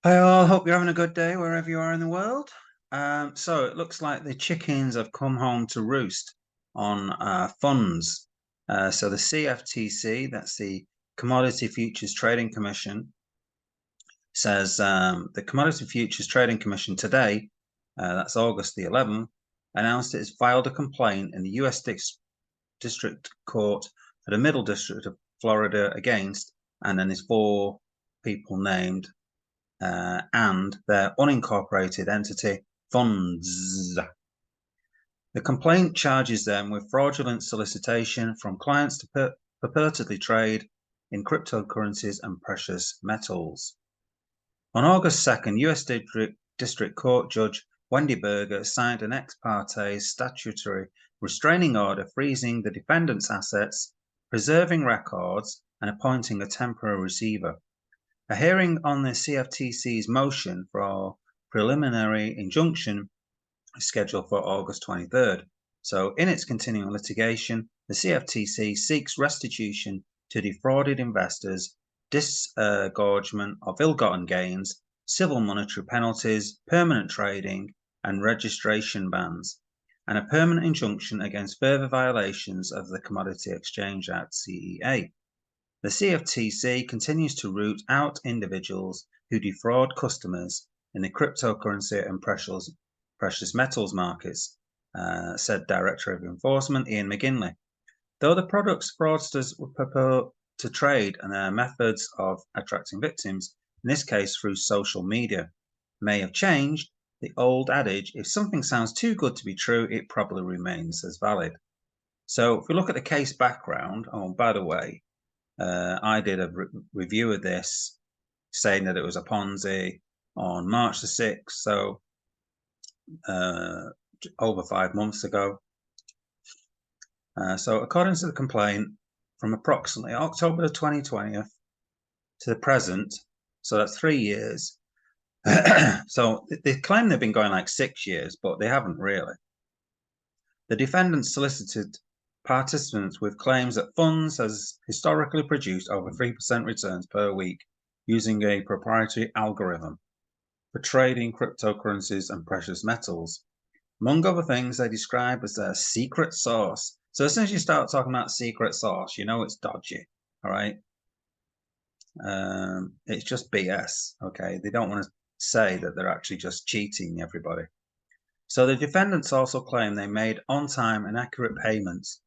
Hi all, hope you're having a good day wherever you are in the world. So it looks like the chickens have come home to roost on funds. So the CFTC, that's the Commodity Futures Trading Commission, says the Commodity Futures Trading Commission today, that's August the 11th, announced it has filed a complaint in the U.S. District Court for the Middle District of Florida against, and then there's four people named, and their unincorporated entity, Fundsz. The complaint charges them with fraudulent solicitation from clients to purportedly trade in cryptocurrencies and precious metals. On August 2nd, U.S. District Court Judge Wendy Berger signed an ex parte statutory restraining order freezing the defendant's assets, preserving records, and appointing a temporary receiver. A hearing on the CFTC's motion for a preliminary injunction is scheduled for August 23rd. So, in its continuing litigation, the CFTC seeks restitution to defrauded investors, disgorgement of ill-gotten gains, civil monetary penalties, permanent trading and registration bans, and a permanent injunction against further violations of the Commodity Exchange Act, CEA. The CFTC continues to root out individuals who defraud customers in the cryptocurrency and precious metals markets, said Director of Enforcement Ian McGinley. Though the products fraudsters would purport to trade and their methods of attracting victims, in this case through social media, may have changed, the old adage, if something sounds too good to be true, it probably remains as valid. So if we look at the case background, oh, by the way, I did a review of this saying that it was a Ponzi on March the 6th, so over 5 months ago. So according to the complaint, from approximately October the 2020 to the present, so that's 3 years. So they claim they've been going like 6 years, but they haven't really. The defendants solicited participants with claims that Fundsz has historically produced over 3% returns per week using a proprietary algorithm for trading cryptocurrencies and precious metals. Among other things, they describe as their secret sauce. So as soon as you start talking about secret sauce, you know it's dodgy, all right? It's just BS, okay? They don't want to say that they're actually just cheating everybody. So the defendants also claim they made on-time and accurate payments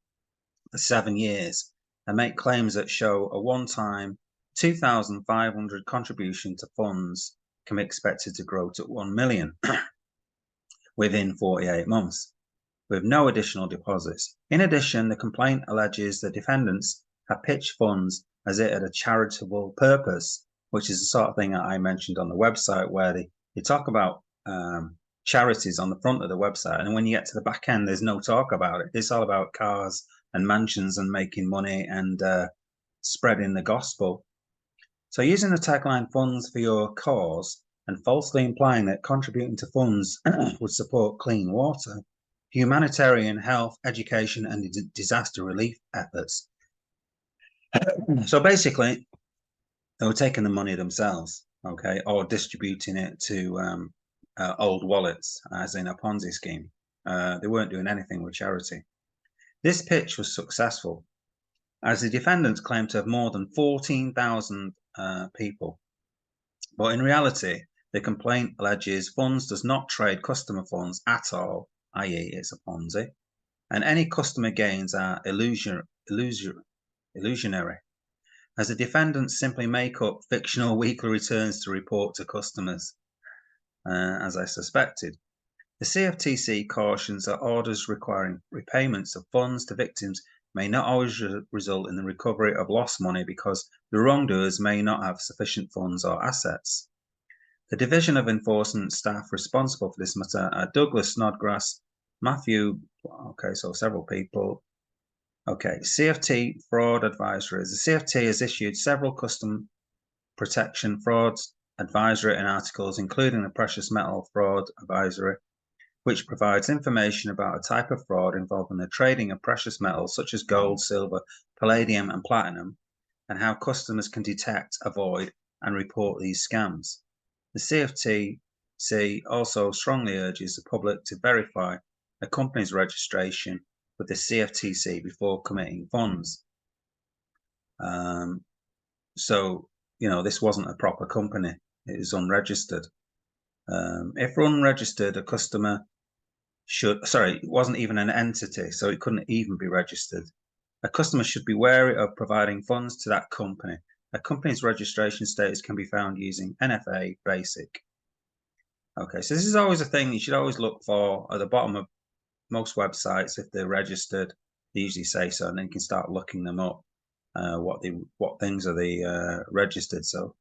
for 7 years and make claims that show a one-time 2,500 contribution to funds can be expected to grow to 1 million within 48 months, with no additional deposits. In addition, the complaint alleges the defendants have pitched Fundsz as it had a charitable purpose, which is the sort of thing that I mentioned on the website where they talk about charities on the front of the website, and when you get to the back end, there's no talk about it. It's all about cars and mansions and making money and spreading the gospel. So using the tagline "Funds for your cause" and falsely implying that contributing to funds would support clean water, humanitarian, health, education, and disaster relief efforts. So basically, they were taking the money themselves, okay, or distributing it to old wallets, as in a Ponzi scheme. They weren't doing anything with charity. This pitch was successful, as the defendants claimed to have more than 14,000 people. But in reality, the complaint alleges Fundsz does not trade customer funds at all, i.e. it's a Ponzi, and any customer gains are illusionary, as the defendants simply make up fictional weekly returns to report to customers, as I suspected. The CFTC cautions that orders requiring repayments of funds to victims may not always result in the recovery of lost money because the wrongdoers may not have sufficient funds or assets. The Division of Enforcement staff responsible for this matter are Douglas Snodgrass, Matthew, okay, so several people. Okay, CFT Fraud Advisories. The CFT has issued several custom protection fraud advisory and articles, including the Precious Metal Fraud Advisory, which provides information about a type of fraud involving the trading of precious metals such as gold, silver, palladium, and platinum, and how customers can detect, avoid, and report these scams. The CFTC also strongly urges the public to verify a company's registration with the CFTC before committing funds. So, this wasn't a proper company. It was unregistered. If unregistered, a customer it wasn't even an entity, so it couldn't even be registered. A customer should be wary of providing funds to that company. A company's registration status can be found using NFA Basic. Okay, so this is always a thing you should always look for at the bottom of most websites. If they're registered, they usually say so, and then you can start looking them up. What things are they registered? So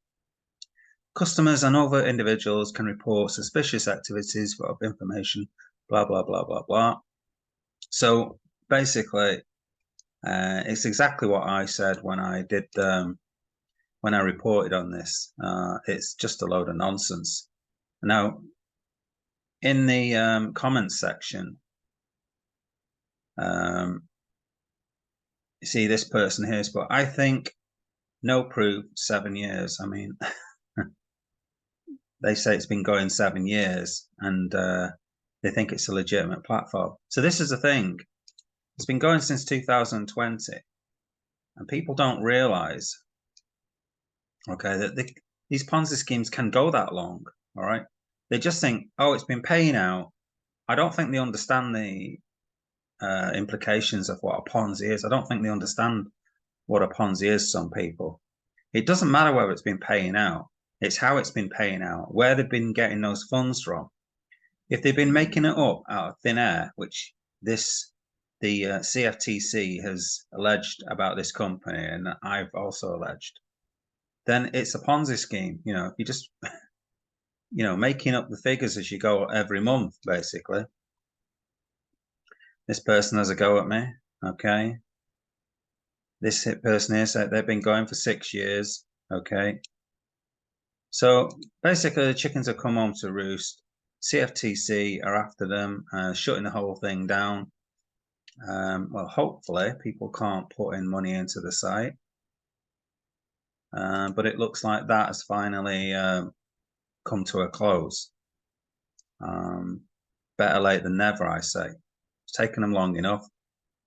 customers and other individuals can report suspicious activities of information, blah, blah, blah, blah, blah. So basically, it's exactly what I said when I did, when I reported on this. It's just a load of nonsense. Now, in the comments section, you see this person here, but I think no proof, 7 years. I mean, they say it's been going 7 years, and they think it's a legitimate platform. So this is the thing. It's been going since 2020, and people don't realize, okay, that these Ponzi schemes can go that long. All right, they just think, oh, it's been paying out. I don't think they understand the implications of what a Ponzi is. I don't think they understand what a Ponzi is. Some people, it doesn't matter whether it's been paying out. It's how it's been paying out, where they've been getting those funds from. If they've been making it up out of thin air, which the CFTC has alleged about this company, and I've also alleged, then it's a Ponzi scheme. If you just, making up the figures as you go every month, basically. This person has a go at me, okay? This person here said they've been going for 6 years, okay? So basically, the chickens have come home to roost. CFTC are after them, shutting the whole thing down. Well, hopefully, people can't put in money into the site. But it looks like that has finally come to a close. Better late than never, I say. It's taken them long enough.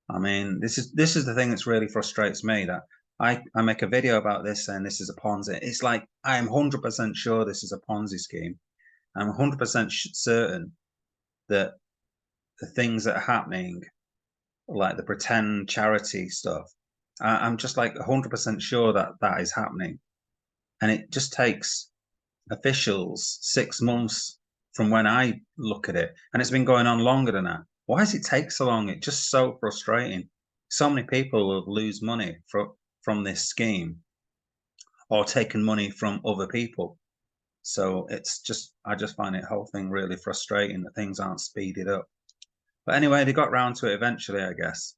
I mean, this is the thing that's really frustrates me, that I make a video about this saying this is a Ponzi. It's like, I am 100% sure this is a Ponzi scheme. I'm 100% certain that the things that are happening, like the pretend charity stuff, I'm just like 100% sure that that is happening. And it just takes officials 6 months from when I look at it. And it's been going on longer than that. Why does it take so long? It's just so frustrating. So many people will lose money from this scheme, or taking money from other people. So it's just, I just find the whole thing really frustrating that things aren't speeded up. But anyway, they got round to it eventually, I guess.